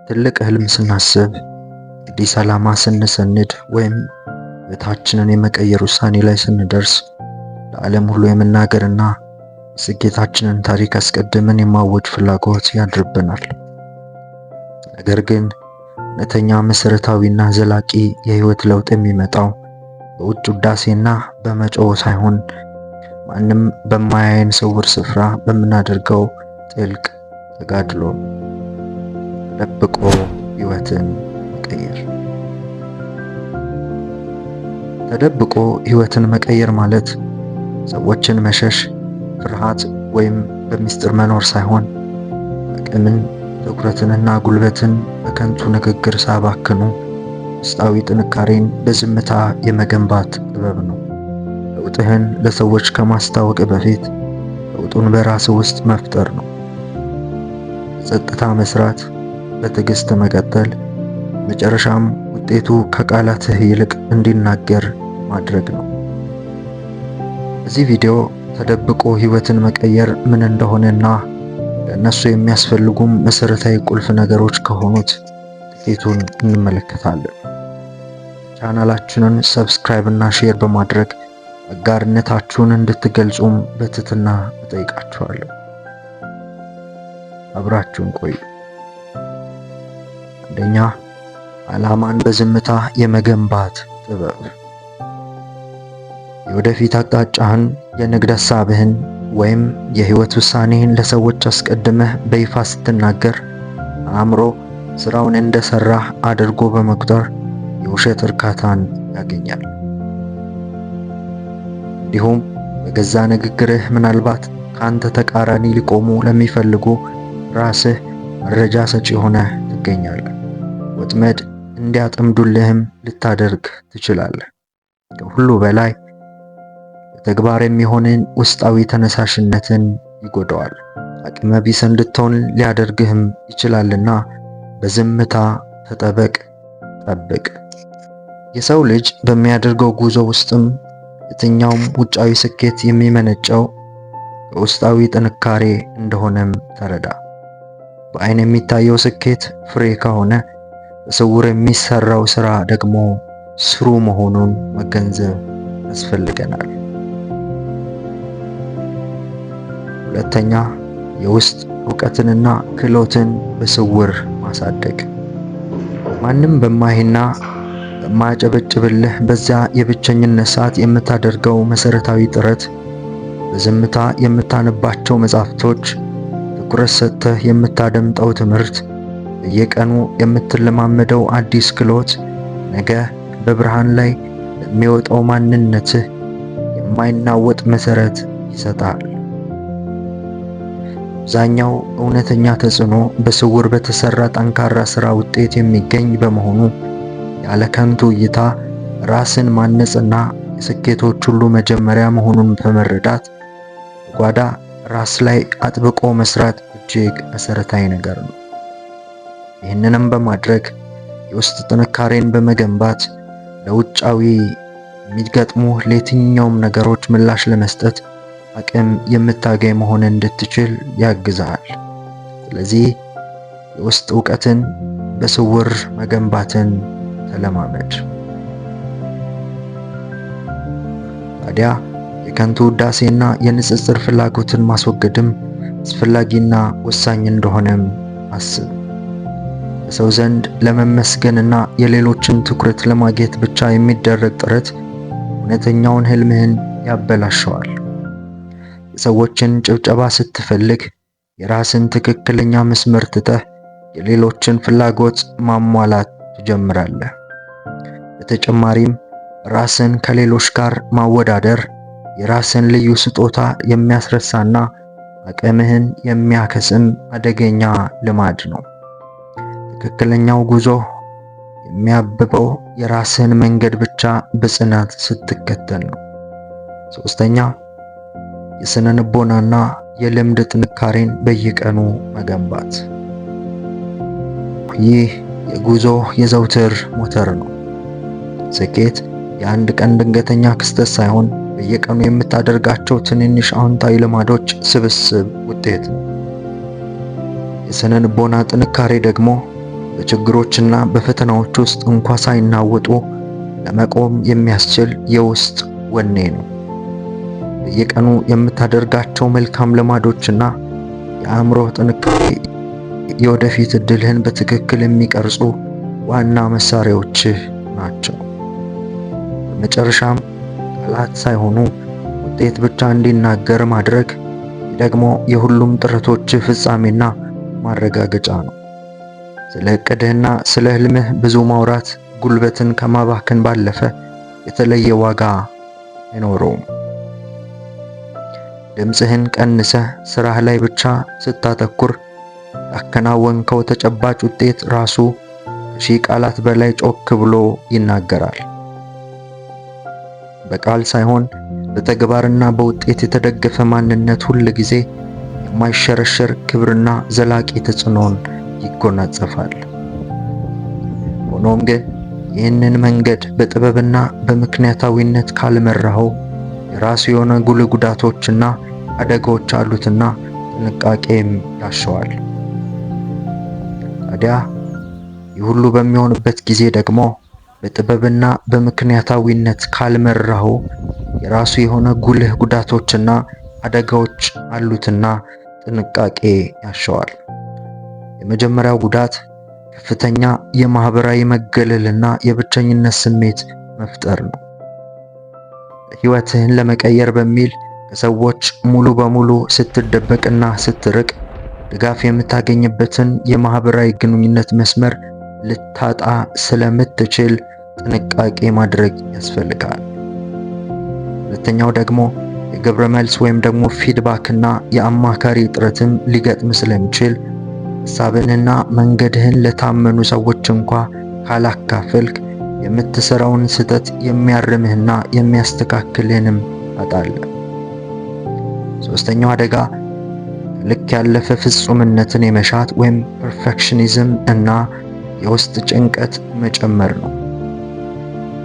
ትልቅ ህልም ስናስብ፣ አዲስ ዓላማ ስንሰንድ ወይም ሕይወታችንን የመቀየር ውሳኔ ላይ ስንደርስ ለዓለም ሁሉ የመናገርና የስኬታችንን ታሪክ አስቀድመን የማወጅ ፍላጎት ያድርብናል። ነገር ግን እውነተኛ መሰረታዊና ዘላቂ የህይወት ለውጥ የሚመጣው በውጭ ውዳሴና በመጮህ ሳይሆን ማንም በማያየን ስውር ስፍራ በምናደርገው ጥልቅ ተጋድሎ ነው። ተደብቆ ህይወትን መቀየር። ተደብቆ ህይወትን መቀየር ማለት ሰዎችን መሸሽ፣ ፍርሃት ወይም በሚስጥር መኖር ሳይሆን አቅምን፣ ትኩረትንና ጉልበትን በከንቱ ንግግር ሳያባክኑ ውስጣዊ ጥንካሬን በዝምታ የመገንባት ጥበብ ነው። ለውጥህን ለሰዎች ከማስታወቅ በፊት ለውጡን በራስህ ውስጥ መፍጠር ነው። በጸጥታ መስራት፣ በትዕግስት መቀጠል፣ መጨረሻም ውጤቱ ከቃላትህ ይልቅ እንዲናገር ማድረግ ነው። በዚህ ቪዲዮ ተደብቆ ህይወትን መቀየር ምን እንደሆነና ለእነሱ የሚያስፈልጉም መሰረታዊ ቁልፍ ነገሮች ከሆኑት ጥቂቱን እንመለከታለን። ቻናላችንን ሰብስክራይብ እና ሼር በማድረግ አጋርነታችሁን እንድትገልጹም በትህትና እጠይቃችኋለሁ። አብራችሁን ቆዩ። አንደኛ፣ ዓላማን በዝምታ የመገንባት ጥበብ። የወደፊት አቅጣጫህን፣ የንግድ ሐሳብህን ወይም የህይወት ውሳኔህን ለሰዎች አስቀድመህ በይፋ ስትናገር አእምሮ ስራውን እንደሰራህ አድርጎ በመቁጠር የውሸት እርካታን ያገኛል። እንዲሁም በገዛ ንግግርህ ምናልባት ካንተ ተቃራኒ ሊቆሙ ለሚፈልጉ ራስህ መረጃ ሰጪ ሆነህ ትገኛለህ። ወጥመድ እንዲያጠምዱልህም ልታደርግ ትችላለህ። ከሁሉ በላይ በተግባር የሚሆንን ውስጣዊ ተነሳሽነትን ይጎዳዋል። አቅመ ቢስ እንድትሆን ሊያደርግህም ይችላልና በዝምታ ተጠበቅ፣ ጠብቅ። የሰው ልጅ በሚያደርገው ጉዞ ውስጥም የትኛውም ውጫዊ ስኬት የሚመነጨው ከውስጣዊ ጥንካሬ እንደሆነም ተረዳ። በአይን የሚታየው ስኬት ፍሬ ከሆነ በስውር የሚሰራው ስራ ደግሞ ስሩ መሆኑን መገንዘብ ያስፈልገናል። ሁለተኛ፣ የውስጥ ዕውቀትንና ክህሎትን በስውር ማሳደግ። ማንም በማይና በማያጨበጭብልህ በዚያ የብቸኝነት ሰዓት የምታደርገው መሰረታዊ ጥረት፣ በዝምታ የምታነባቸው መጻሕፍቶች፣ ትኩረት ሰጥተህ የምታደምጠው ትምህርት፣ በየቀኑ የምትለማመደው አዲስ ክህሎት ነገ በብርሃን ላይ ለሚወጣው ማንነትህ የማይናወጥ መሰረት ይሰጣል። አብዛኛው እውነተኛ ተጽዕኖ በስውር በተሰራ ጠንካራ ስራ ውጤት የሚገኝ በመሆኑ ያለ ከንቱ እይታ ራስን ማነጽና የስኬቶች ሁሉ መጀመሪያ መሆኑን በመረዳት በጓዳ ራስ ላይ አጥብቆ መስራት እጅግ መሰረታዊ ነገር ነው። ይህንንም በማድረግ የውስጥ ጥንካሬን በመገንባት ለውጫዊ የሚገጥሙ ለየትኛውም ነገሮች ምላሽ ለመስጠት አቅም የምታገኝ መሆን እንድትችል ያግዛል። ስለዚህ የውስጥ ዕውቀትን በስውር መገንባትን ተለማመድ። ታዲያ የከንቱ ውዳሴና የንጽጽር ፍላጎትን ማስወገድም አስፈላጊና ወሳኝ እንደሆነም አስብ። በሰው ዘንድ ለመመስገንና የሌሎችን ትኩረት ለማግኘት ብቻ የሚደረግ ጥረት እውነተኛውን ህልምህን ያበላሸዋል። የሰዎችን ጭብጨባ ስትፈልግ የራስን ትክክለኛ መስመር ትተህ የሌሎችን ፍላጎት ማሟላት ትጀምራለህ። በተጨማሪም ራስን ከሌሎች ጋር ማወዳደር የራስን ልዩ ስጦታ የሚያስረሳና አቅምህን የሚያከስም አደገኛ ልማድ ነው። ትክክለኛው ጉዞ የሚያብበው የራስህን መንገድ ብቻ በጽናት ስትከተል ነው። ሶስተኛ፣ የስነ ልቦናና የልምድ ጥንካሬን በየቀኑ መገንባት። ይህ የጉዞ የዘውትር ሞተር ነው። ስኬት የአንድ ቀን ድንገተኛ ክስተት ሳይሆን በየቀኑ የምታደርጋቸው ትንንሽ አዎንታዊ ልማዶች ስብስብ ውጤት ነው። የስነ ልቦና ጥንካሬ ደግሞ በችግሮችና በፈተናዎች ውስጥ እንኳ ሳይናወጡ ለመቆም የሚያስችል የውስጥ ወኔ ነው። በየቀኑ የምታደርጋቸው መልካም ልማዶችና የአእምሮ ጥንካሬ የወደፊት ዕድልህን በትክክል የሚቀርጹ ዋና መሳሪያዎችህ ናቸው። በመጨረሻም ቃላት ሳይሆኑ ውጤት ብቻ እንዲናገር ማድረግ ደግሞ የሁሉም ጥረቶችህ ፍጻሜና ማረጋገጫ ነው። ስለ ዕቅድህና ስለ ህልምህ ብዙ ማውራት ጉልበትን ከማባከን ባለፈ የተለየ ዋጋ አይኖረውም። ድምፅህን ቀንሰህ ስራህ ላይ ብቻ ስታተኩር ያከናወንከው ተጨባጭ ውጤት ራሱ ከሺህ ቃላት በላይ ጮክ ብሎ ይናገራል። በቃል ሳይሆን በተግባርና በውጤት የተደገፈ ማንነት ሁል ጊዜ የማይሸረሸር ክብርና ዘላቂ ተጽዕኖን ይጎናጸፋል። ሆኖም ግን ይህንን መንገድ በጥበብና በምክንያታዊነት ካልመራኸው የራሱ የሆነ ጉልህ ጉዳቶችና አደጋዎች አሉትና ጥንቃቄም ያሻዋል። ታዲያ ይህ ሁሉ በሚሆንበት ጊዜ ደግሞ በጥበብና በምክንያታዊነት ካልመራኸው የራሱ የሆነ ጉልህ ጉዳቶችና አደጋዎች አሉትና ጥንቃቄ ያሻዋል። የመጀመሪያው ጉዳት ከፍተኛ የማህበራዊ መገለልና የብቸኝነት ስሜት መፍጠር ነው። ሕይወትህን ለመቀየር በሚል ከሰዎች ሙሉ በሙሉ ስትደበቅና ስትርቅ ድጋፍ የምታገኝበትን የማህበራዊ ግንኙነት መስመር ልታጣ ስለምትችል ጥንቃቄ ማድረግ ያስፈልጋል። ሁለተኛው ደግሞ የግብረ መልስ ወይም ደግሞ ፊድባክና የአማካሪ እጥረትም ሊገጥም ስለሚችል ሐሳብህንና መንገድህን ለታመኑ ሰዎች እንኳ ካላካፈልክ የምትሰራውን ስህተት የሚያርምህና የሚያስተካክልህንም ታጣለህ። ሶስተኛው አደጋ ልክ ያለፈ ፍጹምነትን የመሻት ወይም ፐርፌክሽኒዝም እና የውስጥ ጭንቀት መጨመር ነው።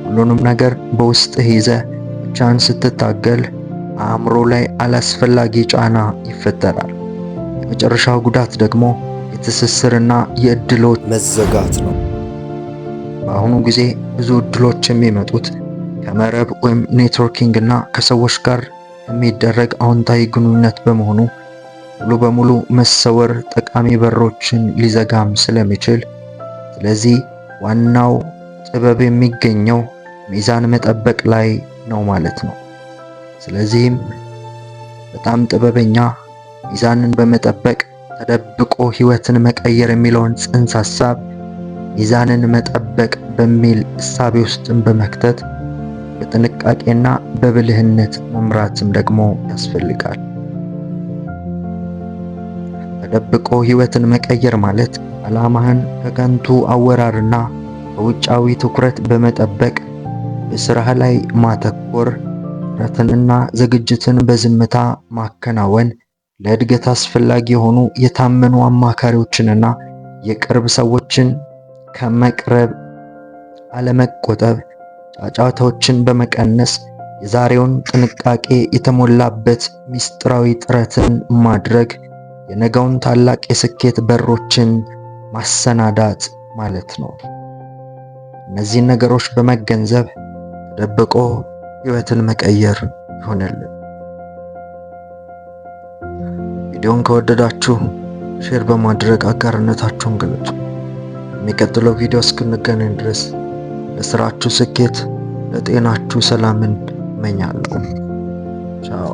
ሁሉንም ነገር በውስጥህ ይዘህ ብቻህን ስትታገል አእምሮ ላይ አላስፈላጊ ጫና ይፈጠራል። የመጨረሻው ጉዳት ደግሞ የትስስርና የእድሎች መዘጋት ነው። በአሁኑ ጊዜ ብዙ እድሎች የሚመጡት ከመረብ ወይም ኔትወርኪንግ እና ከሰዎች ጋር የሚደረግ አዎንታዊ ግንኙነት በመሆኑ ሙሉ በሙሉ መሰወር ጠቃሚ በሮችን ሊዘጋም ስለሚችል፣ ስለዚህ ዋናው ጥበብ የሚገኘው ሚዛን መጠበቅ ላይ ነው ማለት ነው። ስለዚህም በጣም ጥበበኛ ሚዛንን በመጠበቅ ተደብቆ ሕይወትን መቀየር የሚለውን ጽንሰ ሐሳብ ሚዛንን መጠበቅ በሚል እሳቤ ውስጥም በመክተት በጥንቃቄና በብልህነት መምራትም ደግሞ ያስፈልጋል። ተደብቆ ሕይወትን መቀየር ማለት ዓላማህን ከከንቱ አወራርና ከውጫዊ ትኩረት በመጠበቅ በስራህ ላይ ማተኮር፣ ጥረትንና ዝግጅትን በዝምታ ማከናወን፣ ለእድገት አስፈላጊ የሆኑ የታመኑ አማካሪዎችንና የቅርብ ሰዎችን ከመቅረብ አለመቆጠብ፣ ጫጫታዎችን በመቀነስ የዛሬውን ጥንቃቄ የተሞላበት ምስጢራዊ ጥረትን ማድረግ፣ የነገውን ታላቅ የስኬት በሮችን ማሰናዳት ማለት ነው። እነዚህን ነገሮች በመገንዘብ ተደብቆ ሕይወትን መቀየር ይሆንልን። ቪዲዮን ከወደዳችሁ ሼር በማድረግ አጋርነታችሁን ግለጹ። የሚቀጥለው ቪዲዮ እስክንገናኝ ድረስ ለስራችሁ ስኬት፣ ለጤናችሁ ሰላምን እመኛለሁ። ቻው።